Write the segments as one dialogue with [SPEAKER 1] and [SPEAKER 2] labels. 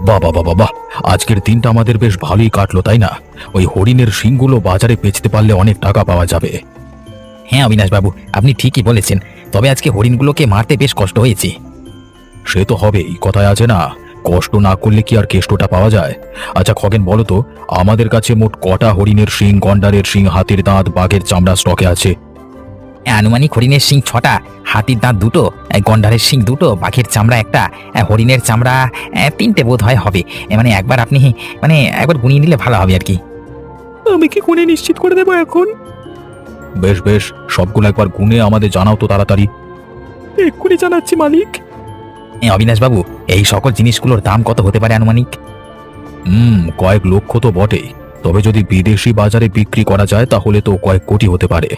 [SPEAKER 1] বাবা বাবা বাহ, আজকের দিনটা আমাদের বেশ ভালোই কাটলো, তাই না? ওই হরিণের শিংগুলো বাজারে বেচতে পারলে অনেক টাকা পাওয়া যাবে।
[SPEAKER 2] হ্যাঁ অবিনাশবাবু, আপনি ঠিকই বলেছেন। তবে আজকে হরিণগুলোকে মারতে বেশ কষ্ট হয়েছে।
[SPEAKER 1] সে তো হবেই, কথায় আছে না, কষ্ট না করলে কি আর কেষ্টটা পাওয়া যায়? আচ্ছা খগেন, বলো তো, আমাদের কাছে মোট কটা হরিণের শিং, গন্ডারের শিং, হাতির দাঁত, বাঘের চামড়া স্টকে আছে?
[SPEAKER 2] আনুমানিক হরিণের শিং 6টা, হাতির দাঁত 2টো, গন্ডারের শিং 2টো, বাঘের চামড়া 1টা, হরিণের চামড়া 3টে বোধ হয় হবে। মানে একবার আপনি একবার গুনিয়ে নিলে ভালো হবে আর কি।
[SPEAKER 3] আমি কি গুনে নিশ্চিত করে দেবো এখন?
[SPEAKER 1] বেশ বেশ, সবগুলো একবার গুনে আমাদের জানাও তো তাড়াতাড়ি।
[SPEAKER 3] এক্ষুনি জানাচ্ছি মালিক।
[SPEAKER 2] অবিনাশবাবু, এই সকল জিনিসগুলোর দাম কত হতে পারে আনুমানিক?
[SPEAKER 1] কয়েক লক্ষ তো বটে, তবে যদি বিদেশি বাজারে বিক্রি করা যায় তাহলে তো কয়েক কোটি হতে পারে।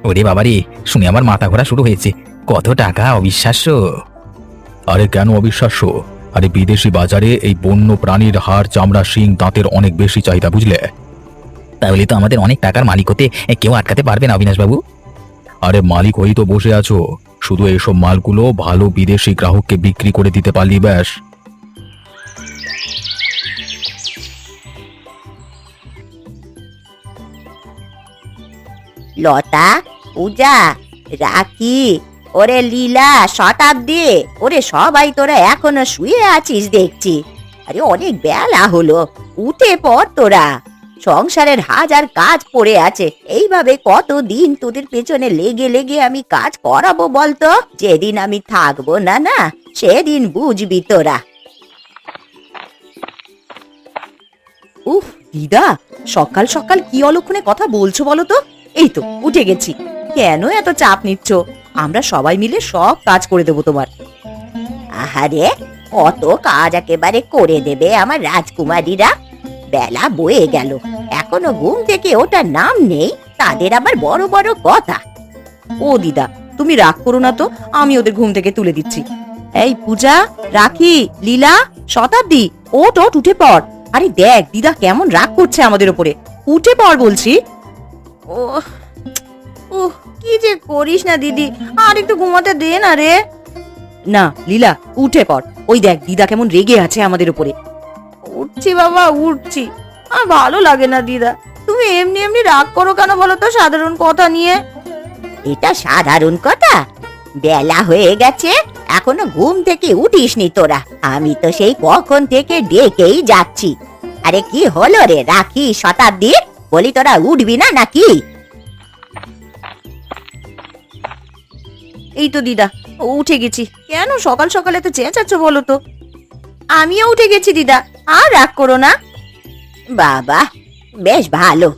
[SPEAKER 2] ওরে বাবারে, শুনে আমার মাথা ঘোরা শুরু হয়েছে। কত টাকা! অবিশ্বাস্য।
[SPEAKER 1] আরে কেন অবিশ্বাস্য? আরে বিদেশি বাজারে এই বন্য প্রাণীর হাড়, চামড়া, শিং, দাঁতের অনেক বেশি চাহিদা, বুঝলে?
[SPEAKER 2] তাহলে তো আমাদের অনেক টাকার মালিক হতে কেউ আটকাতে পারবে না অবিনাশবাবু।
[SPEAKER 1] আরে মালিক হয়েই তো বসে আছো, শুধু এসব মালগুলো ভালো বিদেশি গ্রাহককে বিক্রি করে দিতে পারলি ব্যাস।
[SPEAKER 4] লতা, পূজা, রাখি, ওরে লীলা, শতাব্দী, ওরে সবাই তোরা এখনো শুয়ে আছিস দেখছি। আরে অনেক বেলা হলো, উঠে পড় তোরা। সংসারের হাজার কাজ পড়ে আছে, এইভাবে কতদিন তোদের পেছনে লেগে লেগে আমি কাজ করাবো বলতো? যেদিন আমি থাকবো না না সেদিন বুঝবি তোরা।
[SPEAKER 5] উফ দিদা, সকাল সকাল কি অলক্ষণে কথা বলছো বলো তো? এই তো উঠে গেছি, কেন এত চাপ নিচ্ছ? আমরা সবাই মিলে সব কাজ করে দেবো তোমার।
[SPEAKER 4] আহারে, কত কাজ একেবারে করে দেবে আমার রাজকুমারীরা। বেলা বয়ে গেল, এখনো ঘুম থেকে ওটার নাম নেই, তাদের আবার বড় বড় কথা।
[SPEAKER 5] ও দিদা, তুমি রাগ করো না তো, আমি ওদের ঘুম থেকে তুলে দিচ্ছি। এই পূজা, রাখি, লীলা, শতাব্দী, ওঠ ওঠ, উঠে পড়। আরে দেখ দিদা কেমন রাগ করছে আমাদের উপরে, উঠে পড় বলছি।
[SPEAKER 4] ও কি যে করিস না দিদি, আর একটু ঘুমাতে দে না রে।
[SPEAKER 5] না লীলা, উঠে পড়। ওই দেখ দিদা কেমন রেগে আছে আমাদের উপরে।
[SPEAKER 4] উঠছি বাবা, উঠছি। আর ভালো লাগে না দিদা, তুমি এমনি এমনি রাগ করো কেন বলো তো সাধারণ কথা নিয়ে? এটা সাধারণ কথা? বেলা হয়ে গেছে, এখনো ঘুম থেকে উঠিসনি তোরা। আমি তো সেই কখন থেকে ডেকেই যাচ্ছি। আরে কি হলো রে রাখি, শতাব্দী, বলি তোরা উঠবি না নাকি?
[SPEAKER 5] এই তো দিদা উঠে গেছি। কেন সকাল সকালে তো চেঁচাচ্ছ বলো তো?
[SPEAKER 4] আমিও উঠে গেছি দিদা, আর রাগ করো না। বাবা, বেশ ভালো,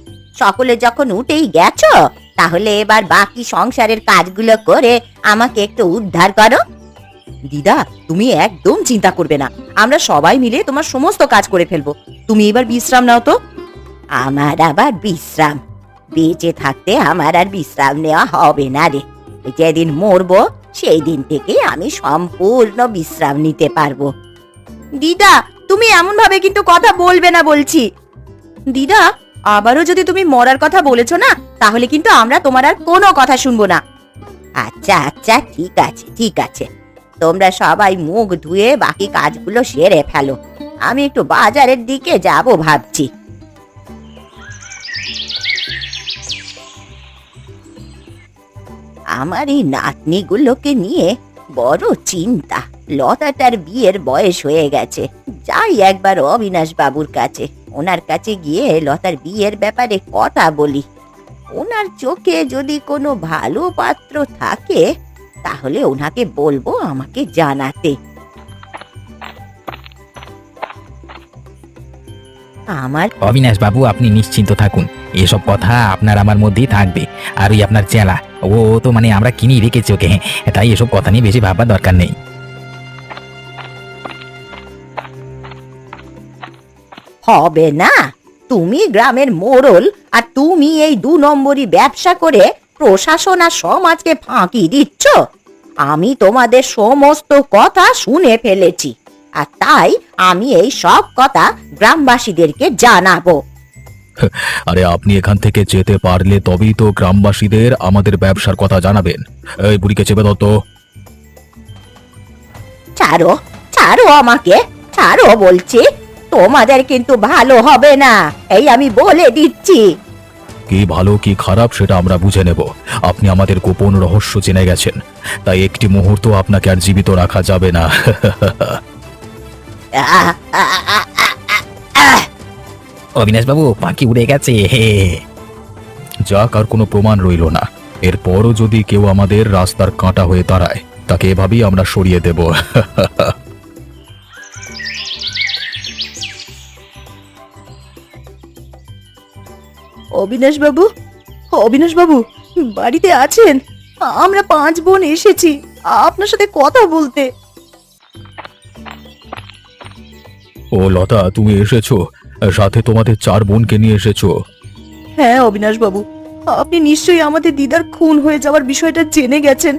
[SPEAKER 4] সকলে যখন উঠেই গেছো তাহলে এবার বাকি সংসারের কাজগুলো করে আমাকে একটু উদ্ধার করো।
[SPEAKER 5] দিদা তুমি একদম চিন্তা করবে না, আমরা সবাই মিলে তোমার সমস্ত কাজ করে ফেলবো। তুমি এবার বিশ্রাম নাও তো।
[SPEAKER 4] আমার আবার বিশ্রাম? বেঁচে থাকতে আমার আর বিশ্রাম নেওয়া হবে না রে। যেদিন মরবো সেই দিন থেকে আমি সম্পূর্ণ বিশ্রাম নিতে পারবো।
[SPEAKER 5] দিদা তুমি এমন ভাবে কিন্তু কথা বলবে না বলছি। দিদা আবারও যদি তুমি মরার কথা বলেছো না, তাহলে কিন্তু আমরা তোমার আর কোনো কথা শুনবো না।
[SPEAKER 4] আচ্ছা আচ্ছা, ঠিক আছে ঠিক আছে, তোমরা সবাই মুখ ধুয়ে বাকি কাজগুলো সেরে ফেলো, আমি একটু বাজারের দিকে যাব ভাবছি। আমার এই নাতনিগুলোকে নিয়ে বড় চিন্তা। লতাটার বিয়ের বয়স হয়ে গেছে, যাই একবার অবিনাশ বাবুর কাছে, ওনার কাছে গিয়ে লতার বিয়ের ব্যাপারে কথা বলি। ওনার চোখে যদি কোনো ভালো পাত্র থাকে তাহলে ওনাকে বলবো আমাকে জানাতে। আমার
[SPEAKER 2] অবিনাশবাবু, আপনি নিশ্চিন্ত থাকুন, এসব কথা আপনার আমার মধ্যেই থাকবে। আর ওই আপনার চেলা, ও তো আমরা কিনেই রেখেছি ওকে, তাই এসব কথা নিয়ে বেশি ভাববার দরকার নেই।
[SPEAKER 4] হবে না, তুমি গ্রামের মোড়ল, আর তুমি এই 2 নম্বরই ব্যবসা করে প্রশাসন আর সমাজকে ফাঁকি দিচ্ছ। আমি তোমাদের সমস্ত কথা শুনে ফেলেছি, আর তাই আমি এই সব কথা গ্রামবাসীদেরকে জানাবো।
[SPEAKER 1] আরে আপনি এখান থেকে যেতে পারলে তবেই তো গ্রামবাসীদের আমাদের ব্যবসার কথা জানাবেন। এই বুড়িকে চেপে দাও তো।
[SPEAKER 4] ছাড়ো ছাড়ো আমাকে, ছাড়ো বলছি, তোমাদের কিন্তু ভালো হবে না, এই আমি বলে দিচ্ছি।
[SPEAKER 1] কি ভালো কি খারাপ সেটা আমরা বুঝে নেব। আপনি আমাদের গোপন রহস্য জেনে গেছেন, তাই একটি মুহূর্ত আপনাকে আর জীবিত রাখা যাবে না।
[SPEAKER 4] আহ, আহ, আহ, আহ, আহ।
[SPEAKER 2] অবিনাশ বাবু পাখি উড়ে গেছে হে।
[SPEAKER 1] যাক, আর কোনো প্রমাণ রইল না। এরপরও যদি কেউ আমাদের রাস্তার কাঁটা হয়ে দাঁড়ায়, তাকে এভাবেই আমরা সরিয়ে দেব।
[SPEAKER 5] অবিনাশ বাবু, অবিনাশ বাবু বাড়িতে আছেন? আমরা 5 বোন এসেছি আপনার সাথে কথা বলতে।
[SPEAKER 1] ও লতা, তুমি এসেছো? সাথে তোমাদের 4 বোনকে নিয়ে এসেছো?
[SPEAKER 5] হ্যাঁ অবিনাশ বাবু, আপনি নিশ্চয়ই আমাদের দিদার খুন হয়ে যাওয়ার বিষয়টা জেনে গেছেন।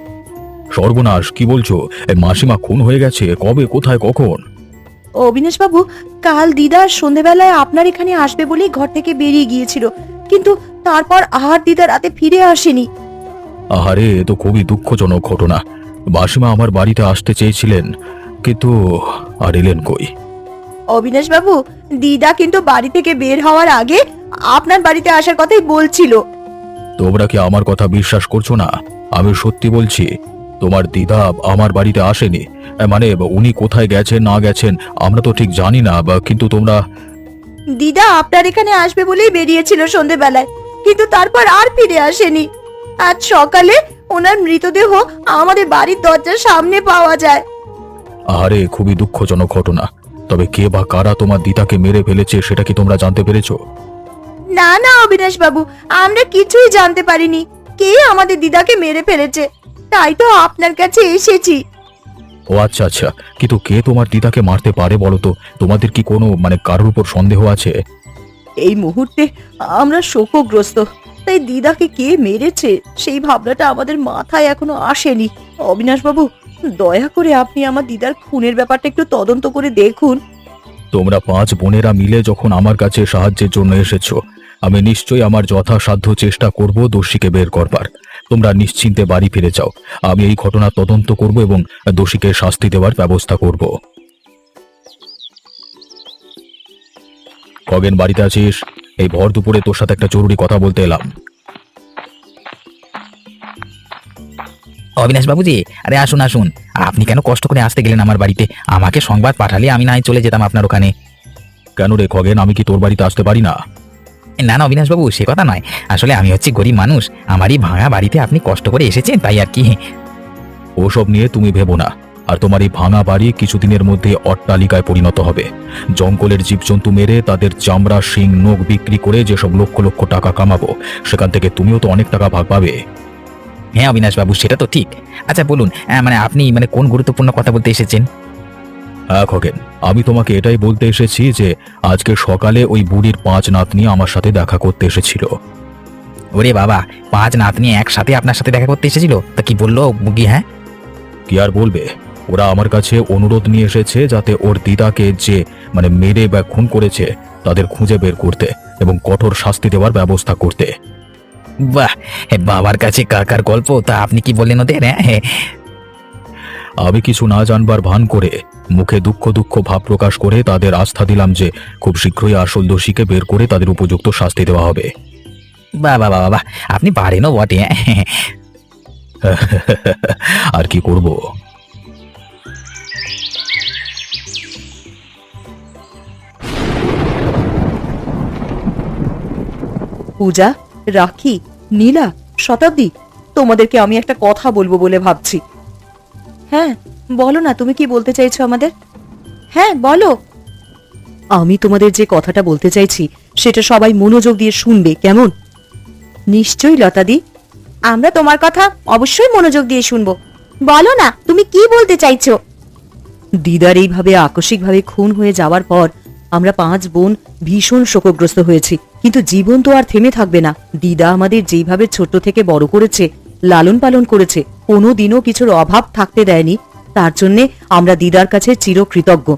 [SPEAKER 1] সর্বনাশ, কি বলছো? মাসিমা খুন হয়ে গেছে? কবে, কোথায়, কখন?
[SPEAKER 5] অবিনাশ বাবু, কাল দিদা সন্ধেবেলায় আপনার এখানে আসবে বলেই ঘর থেকে বেরিয়ে গিয়েছিল, কিন্তু তারপর আর দিদা রাতে ফিরে আসেনি।
[SPEAKER 1] আহারে, এ তো খুবই দুঃখজনক ঘটনা। মাসিমা আমার বাড়িতে আসতে চেয়েছিলেন, কিন্তু আর এলেন কই?
[SPEAKER 5] অবিনাশ বাবু, দিদা কিন্তু বাড়ি থেকে বের হওয়ার আগে আপনার বাড়িতে আসার কথাই বলছিল।
[SPEAKER 1] তোমরা কি আমার কথা বিশ্বাস করছো না? আমি সত্যি বলছি, তোমার দিদা আমার বাড়িতে আসেনি। মানে উনি কোথায় গেছেন না গেছেন আমরা তো ঠিক জানি না, কিন্তু তোমরা...
[SPEAKER 5] দিদা আপনার এখানে আসবে বলেই বেরিয়েছিল সন্ধেবেলায়, কিন্তু তারপর আর ফিরে আসেনি। আজ সকালে ওনার মৃতদেহ আমাদের বাড়ির দরজার সামনে পাওয়া যায়।
[SPEAKER 1] আহারে, খুবই দুঃখজনক ঘটনা। তবে কে বা কারা তোমার দিদাকে মেরে ফেলেছে সেটা কি তোমরা জানতে পেরেছো?
[SPEAKER 5] না না অবিনাশ বাবু, আমরা কিছুই জানতে পারিনি কে আমাদের দিদাকে মেরে ফেলেছে, তাই তো আপনার কাছে এসেছি।
[SPEAKER 1] ও আচ্ছা আচ্ছা, কিন্তু কে তোমার দিদাকে মারতে পারে বলো তো? তোমাদের কি কোনো কারোর উপর সন্দেহ আছে?
[SPEAKER 5] এই মুহূর্তে আমরা শোকগ্রস্ত, তাই দিদাকে কে মেরেছে সেই ভাবনাটা আমাদের মাথায় এখনো আসেনি। অবিনাশ বাবু, দয়া করে আপনি আমার দিদার খুনের ব্যাপারটা একটু তদন্ত করে দেখুন।
[SPEAKER 1] তোমরা 5 বোনেরা মিলে যখন আমার কাছে সাহায্যের জন্য এসেছো, আমি নিশ্চয়ই আমার যথাসাধ্য চেষ্টা করব দোষীকে বের করবার। তোমরা নিশ্চিন্তে বাড়ি ফিরে যাও। আমি এই ঘটনা তদন্ত করব এবং দোষীকে শাস্তি দেওয়ার ব্যবস্থা করব। খগেন, বাড়িতে আছিস? এই ভর দুপুরে তোর সাথে একটা জরুরি কথা বলতে এলাম।
[SPEAKER 2] অবিনাশ বাবুজি, আরে আসুন আসুন। আপনি কেন কষ্ট করে আসতে গেলেন আমার বাড়িতে? আমাকে সংবাদ পাঠালে আমি না হয় চলে যেতাম আপনার ওখানে।
[SPEAKER 1] কেন রে খগেন, আমি কি তোর বাড়িতে আসতে পারি না?
[SPEAKER 2] না না অবিনাশ বাবু, সে কথা নয়। আসলে আমি হচ্ছি গরিব মানুষ, আমারই ভাঙা বাড়িতে আপনি কষ্ট করে এসেছেন তাই আর কি।
[SPEAKER 1] ওসব নিয়ে তুমি ভেবো না। আর তোমার এই ভাঙা বাড়ি কিছুদিনের মধ্যে অট্টালিকায় পরিণত হবে। জঙ্গলের জীবজন্তু মেরে তাদের চামড়া, শিং, নখ বিক্রি করে যেসব লক্ষ লক্ষ টাকা কামাবো, সেখান থেকে তুমিও তো অনেক টাকা ভাগ পাবে।
[SPEAKER 2] হ্যাঁ অবিনাশ বাবু, সেটা তো ঠিক। আচ্ছা বলুন, মানে আপনি কোন গুরুত্বপূর্ণ কথা বলতে এসেছেন?
[SPEAKER 1] হ্যাঁ খগেন, আমি তোমাকে এটাই বলতে এসেছি যে আজকে সকালে ওই বুড়ির 5 নাতনি আমার সাথে দেখা করতে এসেছিল।
[SPEAKER 2] ওরে বাবা, 5 নাতনি একসাথে আপনার সাথে দেখা করতে এসেছিল? তা কি বললো বুগি? হ্যাঁ,
[SPEAKER 1] কি আর বলবে, ওরা আমার কাছে অনুরোধ নিয়ে এসেছে যাতে ওর দিদাকে যে মেরে বা খুন করেছে তাদের খুঁজে বের করতে এবং কঠোর শাস্তি দেওয়ার ব্যবস্থা করতে।
[SPEAKER 2] বাহ, বাবার কাছে কাকার গল্প। তা আপনি কি বললেন ওদের? হ্যাঁ,
[SPEAKER 1] আমি কিছু না জানবার ভান করে মুখে দুঃখ দুঃখ ভাব প্রকাশ করে তাদের আস্থা দিলাম যে খুব শীঘ্রই আসল দোষীকে বের করে তাদের উপযুক্ত শাস্তি দেওয়া হবে।
[SPEAKER 2] বাহ বাহ বাহ বাহ, আপনি পারেনও বটে।
[SPEAKER 1] আর কি করব?
[SPEAKER 5] পূজা, রাখি, নীলা, শতাব্দী, তোমাদেরকে আমি একটা কথা বলবো বলে ভাবছি। হ্যাঁ বলো না, তুমি কি বলতে চাইছো আমাদের? হ্যাঁ বলো। আমি তোমাদের যে কথাটা বলতে চাইছি সেটা সবাই মনোযোগ দিয়ে শুনবে, কেমন? নিশ্চয়ই লতাদি,
[SPEAKER 4] আমরা তোমার কথা অবশ্যই মনোযোগ দিয়ে শুনবো। বলো না, তুমি কি বলতে চাইছো?
[SPEAKER 5] দিদার এইভাবে আকস্মিকভাবে খুন হয়ে যাওয়ার পর আমরা 5 বোন ভীষণ শোকগ্রস্ত হয়েছি, কিন্তু জীবন তো আর থেমে থাকবে না। দিদা আমাদের যেইভাবে ছোট থেকে বড় করেছে, লালন পালন করেছে, কোনোদিনও কিছুর অভাব থাকতে দেয়নি, তার জন্যে আমরা দিদার কাছে চিরকৃতজ্ঞ।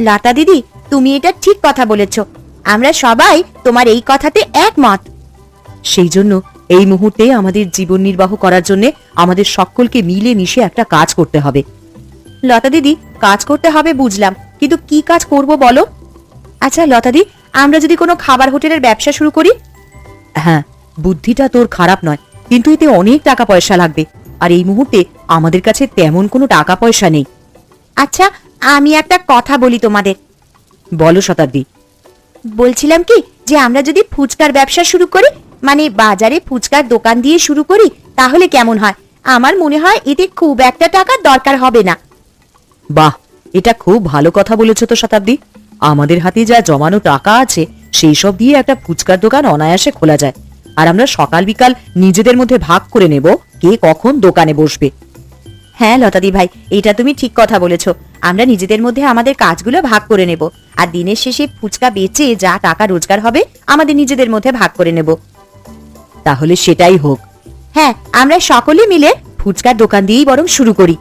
[SPEAKER 4] লতা দিদি, তুমি এটা ঠিক কথা বলেছ। আমরা সবাই তোমার এই কথাতে একমত।
[SPEAKER 5] সেই জন্য এই মুহূর্তে আমাদের জীবন নির্বাহ করার জন্য আমাদের সকলকে মিলে মিশে একটা কাজ করতে হবে।
[SPEAKER 4] লতা দিদি, কাজ করতে হবে বুঝলাম,
[SPEAKER 5] কিন্তু কি কাজ করব বলো? আচ্ছা লতাদি, আমরা যদি কোনো খাবার হোটেলের ব্যবসা শুরু করি? হ্যাঁ, বুদ্ধিটা তোর খারাপ নয়, কিন্তু এতে অনেক টাকা পয়সা লাগবে, আর এই মুহূর্তে আমাদের কাছে তেমন কোনো টাকা পয়সা নেই।
[SPEAKER 4] আচ্ছা, আমি একটা কথা বলি তোমাদের।
[SPEAKER 5] বলো শতাব্দী।
[SPEAKER 4] বলছিলাম কি যে আমরা যদি ফুচকার ব্যবসা শুরু করি, মানে বাজারে ফুচকার দোকান দিয়ে শুরু করি, তাহলে কেমন হয়? আমার মনে হয় এতে খুব একটা টাকার দরকার হবে না।
[SPEAKER 5] বাহ, এটা খুব ভালো কথা বলেছো তো শতাব্দী। আমাদের হাতে যা জমানো টাকা আছে সেই সব দিয়ে একটা ফুচকার দোকান অনায়াসে খোলা যায়, আর আমরা সকাল বিকাল নিজেদের মধ্যে ভাগ করে নেব কে কখন দোকানে বসবে।
[SPEAKER 4] হ্যাঁ লতাদি ভাই, এটা তুমি ঠিক কথা বলেছো। আমরা নিজেদের মধ্যে আমাদের কাজগুলো ভাগ করে নেব, আর দিনের শেষে ফুচকা বেচে যা টাকা রোজগার হবে আমাদের নিজেদের মধ্যে ভাগ করে নেব।
[SPEAKER 5] তাহলে সেটাই হোক।
[SPEAKER 4] হ্যাঁ, আমরা সকলে মিলে ফুচকার দোকান দিয়েই বরং শুরু করি।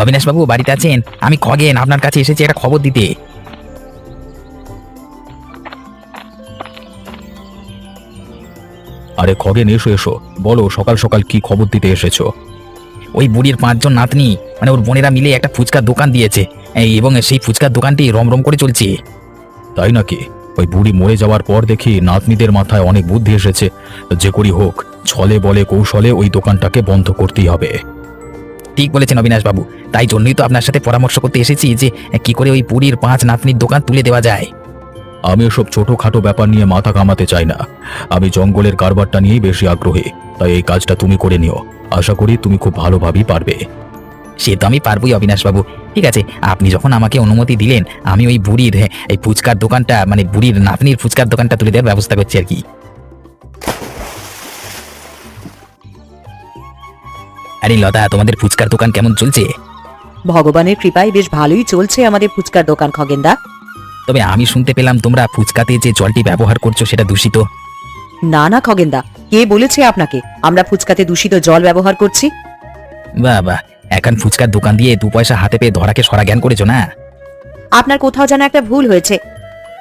[SPEAKER 2] অবিনাশবাবু বাড়িতে আছেন? আমি খগেন আপনার কাছে এসেছি একটা খবর দিতে।
[SPEAKER 1] আরে খগেন, এসো এসো, বলো সকাল সকাল কি খবর দিতে এসেছো?
[SPEAKER 2] ওই বুড়ির 5 জন নাতনি, মানে ওর বোনেরা মিলে একটা ফুচকার দোকান দিয়েছে, এবং সেই ফুচকার দোকানটি রমরম করে চলছে।
[SPEAKER 1] তাই নাকি? ওই বুড়ি মরে যাওয়ার পর দেখি নাতনিদের মাথায় অনেক বুদ্ধি এসেছে। যে করি হোক, ছলে বলে কৌশলে ওই দোকানটাকে বন্ধ করতেই হবে।
[SPEAKER 2] ঠিক বলেছেন অবিনাশবাবু, তাই জন্যই তো আপনার সাথে পরামর্শ করতে এসেছি যে কি করে ওই বুড়ির 5 নাতনির দোকান তুলে দেওয়া যায়।
[SPEAKER 1] আমি ওসব ছোটখাটো ব্যাপার নিয়ে মাথা কামাতে চাই না। আমি জঙ্গলের কারবারটা নিয়েই বেশি আগ্রহী, তাই এই কাজটা তুমি করে নিও। আশা করি তুমি খুব ভালোভাবেই পারবে।
[SPEAKER 2] সে তো আমি পারবই অবিনাশবাবু। ঠিক আছে, আপনি যখন আমাকে অনুমতি দিলেন, আমি ওই বুড়ির এই ফুচকার দোকানটা, মানে বুড়ির নাতনির ফুচকার দোকানটা তুলে দেওয়ার ব্যবস্থা করছি আর কি। আরে লতা, তোমাদের ফুচকার দোকান কেমন চলছে?
[SPEAKER 5] ভগবানের কৃপায় বেশ ভালোই চলছে আমাদের ফুচকার দোকান খগেনদা।
[SPEAKER 2] তবে আমি শুনতে পেলাম তোমরা ফুচকাতে যে জলটি ব্যবহার করছো সেটা দূষিত।
[SPEAKER 5] না না খগেনদা, কে বলেছে আপনাকে আমরা ফুচকাতে দূষিত জল ব্যবহার করছি?
[SPEAKER 2] বাহ বাহ, এখন ফুচকার দোকান দিয়ে 2 পয়সা হাতে পেয়ে ধরাকে সরা জ্ঞান করেছো না?
[SPEAKER 5] আপনার কোথাও যেন একটা ভুল হয়েছে।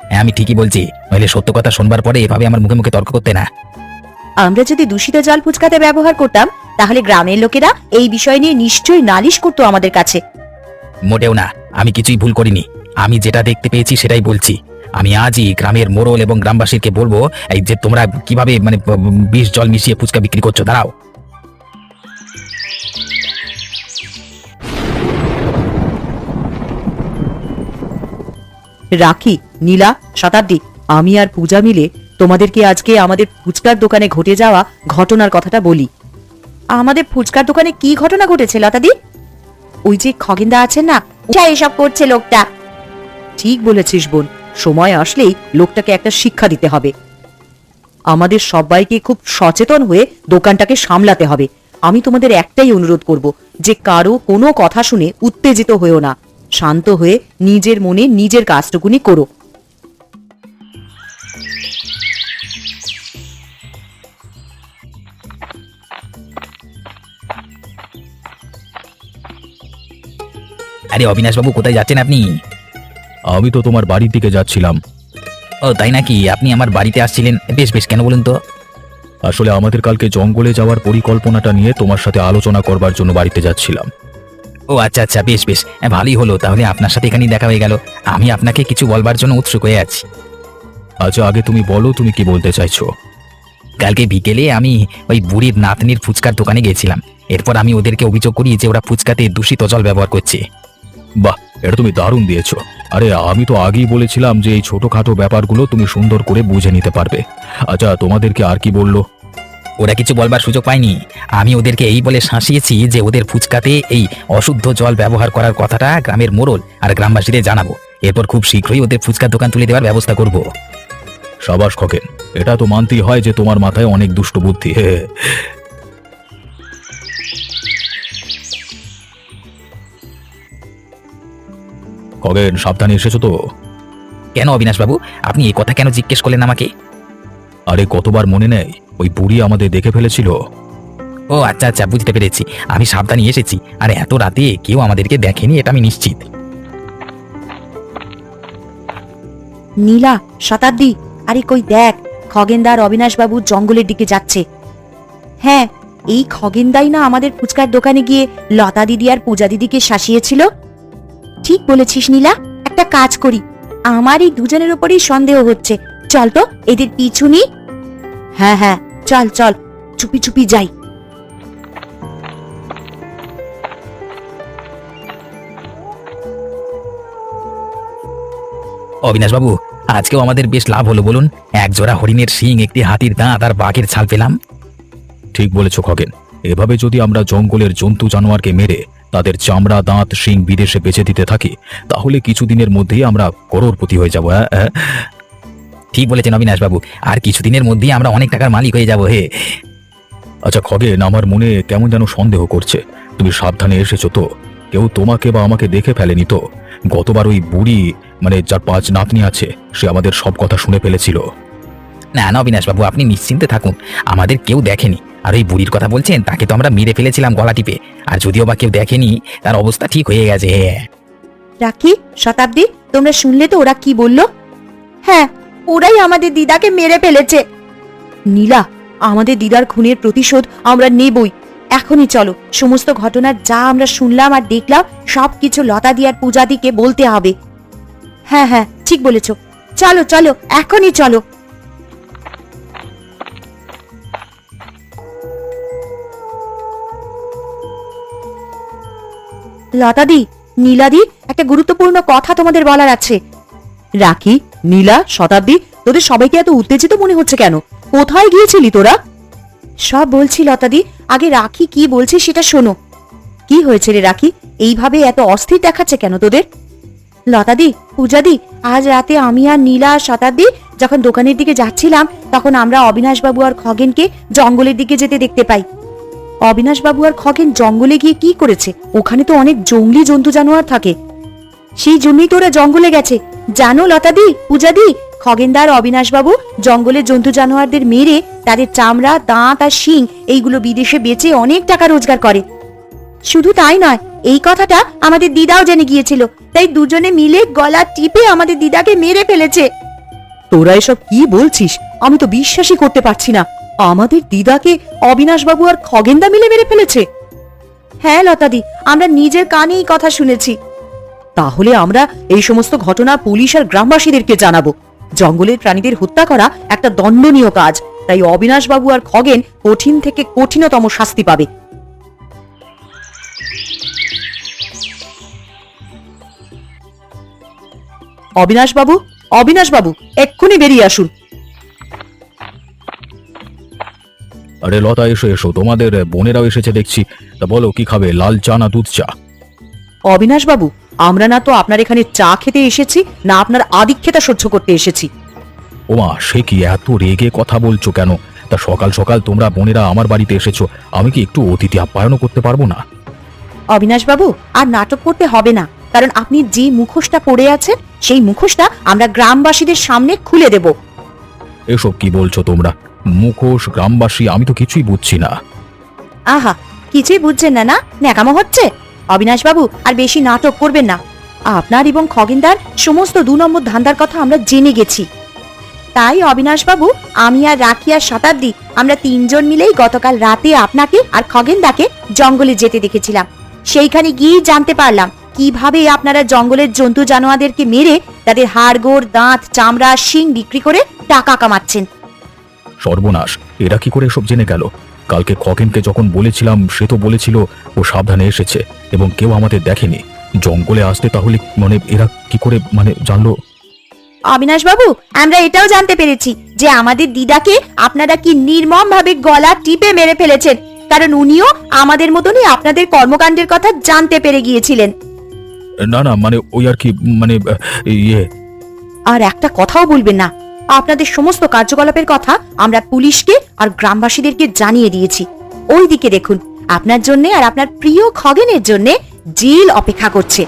[SPEAKER 2] হ্যাঁ, আমি ঠিকই বলছি, নইলে সত্য কথা শুনবার পরে এভাবে আমার মুখে মুখে তর্ক করতে না।
[SPEAKER 5] আমরা যদি দূষিত জল ফুচকাতে ব্যবহার করতাম, তাহলে গ্রামের লোকেরা এই বিষয় নিয়ে নিশ্চয়ই নালিশ করতো আমাদের কাছে।
[SPEAKER 2] মোটেও না, আমি কিছুই ভুল করিনি। আমি যেটা দেখতে পেয়েছি সেটাই বলছি। আমি আজই গ্রামের মোড়ল এবং গ্রামবাসীকে বলবো এই যে তোমরা কিভাবে মানে বিষ জল মিশিয়ে ফুচকা বিক্রি করছো। দাঁড়াও।
[SPEAKER 5] রাখি, নীলা, শতাব্দী, আমি আর পূজা মিলে তোমাদেরকে আজকে আমাদের ফুচকার দোকানে ঘটে যাওয়া ঘটনার কথাটা বলি।
[SPEAKER 4] আমাদের ফুচকার দোকানে কি ঘটনা ঘটেছে লতাদি?
[SPEAKER 5] ওই যে খগেনদা আছেন না,
[SPEAKER 4] যা এসব করছে লোকটা।
[SPEAKER 5] ঠিক বলেছিস বোন, সময় আসলেই লোকটাকে একটা শিক্ষা দিতে হবে। আমাদের সবাইকে খুব সচেতন হয়ে দোকানটাকে সামলাতে হবে। আমি তোমাদের একটাই অনুরোধ করব যে কারো কোনো কথা শুনে উত্তেজিত হয়েও না, শান্ত হয়ে নিজের মনে নিজের কাজটুকুনি করো।
[SPEAKER 2] আরে অবিনাশবাবু, কোথায় যাচ্ছেন আপনি?
[SPEAKER 1] আমি তো তোমার বাড়ির দিকে যাচ্ছিলাম।
[SPEAKER 2] ও তাই নাকি? আপনি আমার বাড়িতে আসছিলেন? বেশ বেশ, কেন বলুন তো?
[SPEAKER 1] আসলে আমাদের কালকে জঙ্গলে যাওয়ার পরিকল্পনাটা নিয়ে তোমার সাথে আলোচনা করবার জন্য বাড়িতে যাচ্ছিলাম।
[SPEAKER 2] ও আচ্ছা আচ্ছা, বেশ বেশ, ভালোই হলো, তাহলে আপনার সাথে এখানেই দেখা হয়ে গেল। আমি আপনাকে কিছু বলবার জন্য উৎসুক হয়ে আছি।
[SPEAKER 1] আচ্ছা, আগে তুমি বলো তুমি কি বলতে চাইছো।
[SPEAKER 2] কালকে বিকেলে আমি ওই বুড়ির নাতনির ফুচকার দোকানে গেছিলাম। এরপর আমি ওদেরকে অভিযোগ করি যে ওরা ফুচকাতে দূষিত জল ব্যবহার করছে।
[SPEAKER 1] বাহ, এটা তুমি দারুণ দিয়েছো। আরে আমি তো আগেই বলেছিলাম যে এই ছোটখাটো ব্যাপারগুলো তুমি সুন্দর করে বুঝে নিতে পারবে। আচ্ছা, তোমাদেরকে আর কি বললো?
[SPEAKER 2] ওরা কিছু বলবার সুযোগ পায়নি। আমি ওদেরকে এই বলে শাসিয়েছি যে ওদের ফুচকাতে এই অশুদ্ধ জল ব্যবহার করার কথাটা গ্রামের মোড়ল আর গ্রামবাসীদের জানাবো। এরপর খুব শীঘ্রই ওদের ফুচকার দোকান তুলে দেওয়ার ব্যবস্থা করব।
[SPEAKER 1] সাবাস খগেন, এটা তো মানতেই হয় যে তোমার মাথায় অনেক দুষ্ট বুদ্ধি। খগেন, সাবধানে এসেছো তো?
[SPEAKER 2] কেন অবিনাশবাবু, আপনি এই কথা কেন জিজ্ঞেস করলেন আমাকে?
[SPEAKER 1] আরে কতবার মনে নেই, ওই বুড়ি আমাদের দেখে ফেলেছিল।
[SPEAKER 2] ও আচ্ছা আচ্ছা, বুঝতে পেরেছি। আমি সাবধানে এসেছি, আর এত রাতে কেউ আমাদেরকে দেখেনি এটা আমি নিশ্চিত।
[SPEAKER 5] নীলা, শতাব্দী, আরে কই দেখ, খগেনদা আর অবিনাশ বাবু জঙ্গলের দিকে যাচ্ছে।
[SPEAKER 4] হ্যাঁ,
[SPEAKER 5] এই খগেনদাই না আমাদের ফুচকার দোকানে গিয়ে লতা দিদি আর পূজা দিদিকে শাসিয়েছিল। ঠিক বলেছিস নীলা, একটা কাজ করি, আমার এই দুজনের উপরেই সন্দেহ হচ্ছে। চল তো এদের পিছু নি। হ্যাঁ হ্যাঁ, চল চল, চুপি চুপি যাই।
[SPEAKER 2] অবিনাশ বাবু, আজকেও আমাদের বেশ লাভ হলো বলুন। এক জোড়া হরিণের শিং, একটি হাতির দাঁত আর বাঘের ছাল পেলাম।
[SPEAKER 1] ঠিক বলেছ খগেন, এভাবে যদি আমরা জঙ্গলের জন্তু জানোয়ারকে মেরে তাদের চামড়া, দাঁত, শিং বিদেশে বেচে দিতে থাকি, তাহলে কিছুদিনের মধ্যেই আমরা করোড়পতি হয়ে যাব।
[SPEAKER 2] ঠিক বলেছেন অবিনাশ বাবু, আর কিছুদিনের মধ্যেই আমরা অনেক টাকার মালিক হয়ে যাব। হে
[SPEAKER 1] আচ্ছা খগেন, আমার মনে কেমন যেন সন্দেহ করছে। তুমি সাবধানে এসেছো তো? কেউ তোমাকে বা আমাকে দেখে ফেলেনি তো? গতবার ওই বুড়ি, মানে যার 5 নাতনি আছে, সে আমাদের সব কথা শুনে ফেলেছিল।
[SPEAKER 2] না না অবিনাশ বাবু, আপনি নিশ্চিন্তে থাকুন, আমাদের কেউ দেখেনি। আর ওই বুড়ির কথা বলছেন, তাকে তো আমরা মেরে ফেলেছিলাম গলা টিপে। আর যদিও বা কেউ দেখেনি, তার অবস্থা ঠিক হয়ে গেছে।
[SPEAKER 5] রাখি, শতাব্দী, তোমরা শুনলে তো ওরা কি বলল? হ্যাঁ, ওরাই আমাদের দিদাকে মেরে ফেলেছে। নীলা, আমাদের দিদার খুনের প্রতিশোধ আমরা নেবই। এখনই চলো, সমস্ত ঘটনার যা আমরা শুনলাম আর দেখলাম সবকিছু লতা দি আর পূজা দিকে বলতে হবে। হ্যাঁ হ্যাঁ, ঠিক বলেছ, চলো চলো, এখনই চলো। লতাদি, নীলাদি, একটা গুরুত্বপূর্ণ কথা তোমাদের বলার আছে। রাখি, নীলা, শতাব্দী, তোদের সবাইকে এত উত্তেজিত মনে হচ্ছে কেন? কোথায় গিয়েছিলি তোরা? সব বলছি লতাদি, আগে রাখি কি বলছে সেটা শোনো। কি হয়েছে রে রাখি, এইভাবে এত অস্থির দেখাচ্ছে কেন তোদের? লতাদি, পূজাদি, আজ রাতে আমি আর নীলা আর শতাব্দী যখন দোকানের দিকে যাচ্ছিলাম, তখন আমরা অবিনাশবাবু আর খগেনকে জঙ্গলের দিকে যেতে দেখতে পাই। অবিনাশবাবু আর খগেন জঙ্গলে গিয়ে কি করেছে? ওখানে তো অনেক জঙ্গলি জন্তু জানোয়ার থাকে, সেই জন্যই তো ওরা জঙ্গলে গেছে। জানো লতাদি, পূজাদি, খগেনদার অবিনাশবাবু জঙ্গলে জন্তু জানোয়ারদের মেরে তাদের চামড়া, দাঁত আর শিং এইগুলো বিদেশে বেচে অনেক টাকা রোজগার করে। শুধু তাই নয়, এই কথাটা আমাদের দিদাও জেনে গিয়েছিল, তাই দুজনে মিলে গলা টিপে আমাদের দিদাকে মেরে ফেলেছে। তোরা এসব কি বলছিস? আমি তো বিশ্বাসই করতে পারছি না, আমাদের দিদাকে অবিনাশবাবু আর খগেনদা মিলে মেরে ফেলেছে। হ্যাঁ লতাদি, আমরা নিজের কানে এই কথা শুনেছি। তাহলে আমরা এই সমস্ত ঘটনা পুলিশ আর গ্রামবাসীদেরকে জানাবো। জঙ্গলের প্রাণীদের হত্যা করা একটা দণ্ডনীয় কাজ, তাই অবিনাশবাবু আর খগেন কঠিন থেকে কঠিনতম শাস্তি পাবে। অবিনাশবাবু, অবিনাশবাবু, এক্ষুনি বেরিয়ে আসুন।
[SPEAKER 1] আরে লতা, এসো এসো, তোমাদের বোনেরাও এসেছে দেখছি। তা বলো, কি খাবে, লাল চা না দুধ চা?
[SPEAKER 5] অবিনাশবাবু, আমরা না তো আপনার এখানে চা খেতে এসেছি, না আপনার আদিক্ষেতা সহ্য করতে এসেছি।
[SPEAKER 1] ওমা, সে কি, এত রেগে কথা বলছো কেন? তা সকাল সকাল তোমরা বোনেরা আমার বাড়িতে এসেছো, আমি কি একটু অতিথি আপ্যায়নও করতে পারবো না?
[SPEAKER 5] অবিনাশবাবু, আর নাটক করতে হবে না, কারণ আপনি যে মুখোশটা পরে আছেন সেই মুখোশটা আমরা গ্রামবাসীদের সামনে খুলে দেব।
[SPEAKER 1] এসব কি বলছো তোমরা? মুখোশ, গ্রামবাসী, আমি তো কিছুই বুঝছি না।
[SPEAKER 5] আহা, কিছুই বুঝছেন না? না, ন্যাকামো হচ্ছে। অবিনাশবাবু, আর বেশি নাটক করবেন না। আপনার এবং খগেনদার সমস্ত 2 নম্বর ধান্দার কথা আমরা জেনে গেছি। তাই অবিনাশবাবু, আমি আর রাখি আর শতাব্দী, আমরা 3 জন মিলেই গতকাল রাতে আপনাকে আর খগেনদাকে জঙ্গলে যেতে দেখেছিলাম। সেইখানে গিয়ে জানতে পারলাম কিভাবে আপনারা জঙ্গলের জন্তু জানোয়ারদেরকে মেরে তাদের হাড়গোড়, দাঁত, চামড়া, শিং বিক্রি করে টাকা কামাচ্ছেন।
[SPEAKER 1] সর্বনাশ, এরা কি করে এসব জেনে গেল? কালকে খগেনকে যখন বলেছিলাম, সে তো বলেছিল ও সাবধানে এসেছে এবং কেউ আমাদের দেখেনি। জঙ্গলে আসতে তাহলে মানে এরা কি করে জানলো?
[SPEAKER 5] অবিনাশবাবু, আমরা এটাও জানতে পেরেছি যে আমাদের দিদাকে আপনারা কি নির্মম ভাবে গলা টিপে মেরে ফেলেছেন, কারণ উনিও আমাদের মতনই আপনাদের কর্মকাণ্ডের কথা জানতে পেরে গিয়েছিলেন।
[SPEAKER 1] না না, ওই আর কি, ইয়ে।
[SPEAKER 5] আর একটা কথাও বলবেন না, আপনাদের সমস্ত কার্যকলাপের কথা আমরা পুলিশকে আর গ্রামবাসীদেরকে জানিয়ে দিয়েছি। ওই দিকে দেখুন, আপনার জন্য আর আপনার প্রিয় খগেনের জন্য জেল অপেক্ষা করছে।